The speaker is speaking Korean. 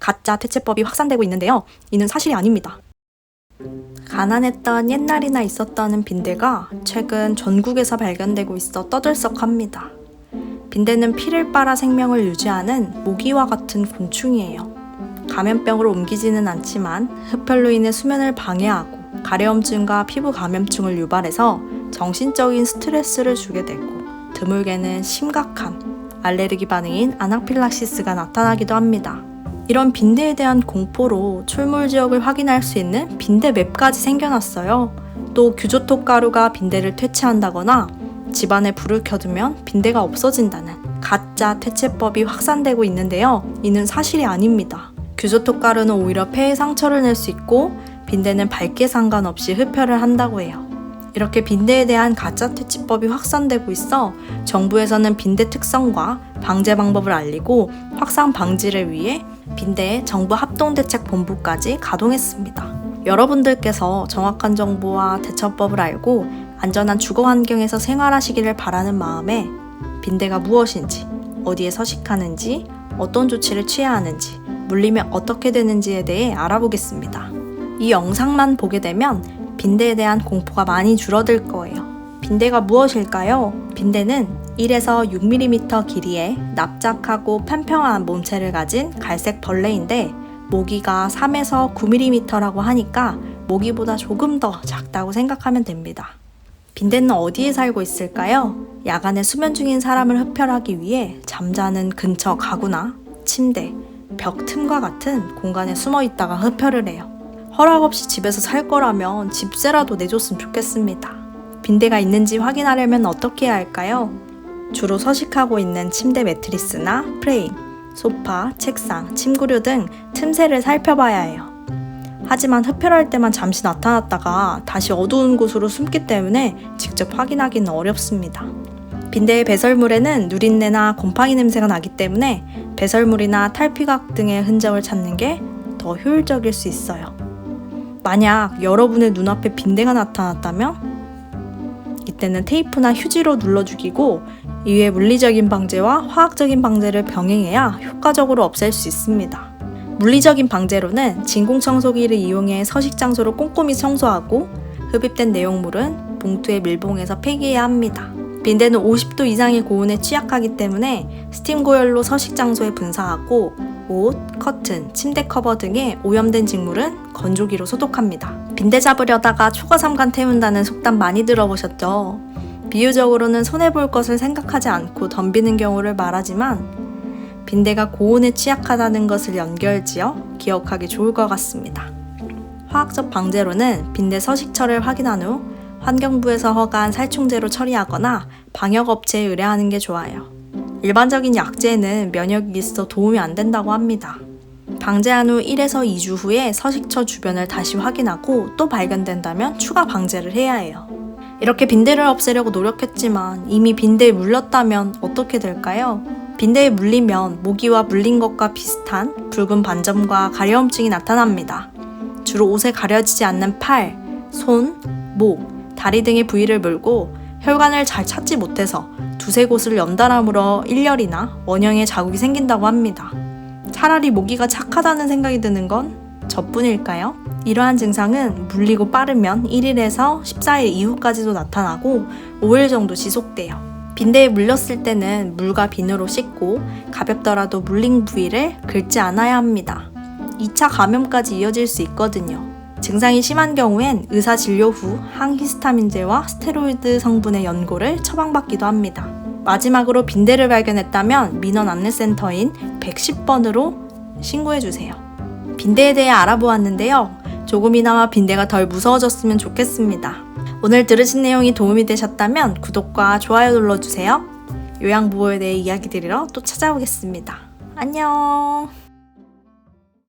가짜 퇴치법이 확산되고 있는데요. 이는 사실이 아닙니다. 가난했던 옛날이나 있었다는 빈대가 최근 전국에서 발견되고 있어 떠들썩합니다. 빈대는 피를 빨아 생명을 유지하는 모기와 같은 곤충이에요. 감염병으로 옮기지는 않지만 흡혈로 인해 수면을 방해하고 가려움증과 피부 감염증을 유발해서 정신적인 스트레스를 주게 되고 드물게는 심각한 알레르기 반응인 아나필락시스가 나타나기도 합니다. 이런 빈대에 대한 공포로 출몰 지역을 확인할 수 있는 빈대 맵까지 생겨났어요. 또 규조토 가루가 빈대를 퇴치한다거나 집안에 불을 켜두면 빈대가 없어진다는 가짜 퇴치법이 확산되고 있는데요. 이는 사실이 아닙니다. 규조토 가루는 오히려 폐에 상처를 낼 수 있고 빈대는 밝기 상관없이 흡혈을 한다고 해요. 이렇게 빈대에 대한 가짜 퇴치법이 확산되고 있어 정부에서는 빈대 특성과 방제 방법을 알리고 확산 방지를 위해 빈대 정부 합동대책본부까지 가동했습니다. 여러분들께서 정확한 정보와 대처법을 알고 안전한 주거 환경에서 생활하시기를 바라는 마음에 빈대가 무엇인지, 어디에 서식하는지, 어떤 조치를 취해야 하는지, 물리면 어떻게 되는지에 대해 알아보겠습니다. 이 영상만 보게 되면 빈대에 대한 공포가 많이 줄어들 거예요. 빈대가 무엇일까요? 빈대는 1에서 6mm 길이의 납작하고 평평한 몸체를 가진 갈색 벌레인데 모기가 3에서 9mm라고 하니까 모기보다 조금 더 작다고 생각하면 됩니다. 빈대는 어디에 살고 있을까요? 야간에 수면 중인 사람을 흡혈하기 위해 잠자는 근처 가구나 침대, 벽 틈과 같은 공간에 숨어 있다가 흡혈을 해요. 허락 없이 집에서 살 거라면 집세라도 내줬으면 좋겠습니다. 빈대가 있는지 확인하려면 어떻게 해야 할까요? 주로 서식하고 있는 침대 매트리스나 프레임, 소파, 책상, 침구류 등 틈새를 살펴봐야 해요. 하지만 흡혈할 때만 잠시 나타났다가 다시 어두운 곳으로 숨기 때문에 직접 확인하기는 어렵습니다. 빈대의 배설물에는 누린내나 곰팡이 냄새가 나기 때문에 배설물이나 탈피각 등의 흔적을 찾는 게 더 효율적일 수 있어요. 만약 여러분의 눈앞에 빈대가 나타났다면 이때는 테이프나 휴지로 눌러 죽이고 이외 물리적인 방제와 화학적인 방제를 병행해야 효과적으로 없앨 수 있습니다. 물리적인 방제로는 진공청소기를 이용해 서식 장소를 꼼꼼히 청소하고 흡입된 내용물은 봉투에 밀봉해서 폐기해야 합니다. 빈대는 50도 이상의 고온에 취약하기 때문에 스팀 고열로 서식 장소에 분사하고 옷, 커튼, 침대 커버 등의 오염된 직물은 건조기로 소독합니다. 빈대 잡으려다가 초가삼간 태운다는 속담 많이 들어보셨죠? 비유적으로는 손해볼 것을 생각하지 않고 덤비는 경우를 말하지만 빈대가 고온에 취약하다는 것을 연결지어 기억하기 좋을 것 같습니다. 화학적 방제로는 빈대 서식처를 확인한 후 환경부에서 허가한 살충제로 처리하거나 방역업체에 의뢰하는 게 좋아요. 일반적인 약제는 면역이 있어 도움이 안 된다고 합니다. 방제한 후 1에서 2주 후에 서식처 주변을 다시 확인하고 또 발견된다면 추가 방제를 해야 해요. 이렇게 빈대를 없애려고 노력했지만 이미 빈대에 물렸다면 어떻게 될까요? 빈대에 물리면 모기와 물린 것과 비슷한 붉은 반점과 가려움증이 나타납니다. 주로 옷에 가려지지 않는 팔, 손, 목, 다리 등의 부위를 물고 혈관을 잘 찾지 못해서 두세 곳을 연달아 물어 일렬이나 원형의 자국이 생긴다고 합니다. 차라리 모기가 착하다는 생각이 드는 건 저뿐일까요? 이러한 증상은 물리고 빠르면 1일에서 14일 이후까지도 나타나고 5일 정도 지속돼요. 빈대에 물렸을 때는 물과 비누로 씻고 가볍더라도 물린 부위를 긁지 않아야 합니다. 2차 감염까지 이어질 수 있거든요. 증상이 심한 경우엔 의사 진료 후 항히스타민제와 스테로이드 성분의 연고를 처방받기도 합니다. 마지막으로 빈대를 발견했다면 민원 안내센터인 110번으로 신고해주세요. 빈대에 대해 알아보았는데요. 조금이나마 빈대가 덜 무서워졌으면 좋겠습니다. 오늘 들으신 내용이 도움이 되셨다면 구독과 좋아요 눌러주세요. 요양보호에 대해 이야기 드리러 또 찾아오겠습니다. 안녕.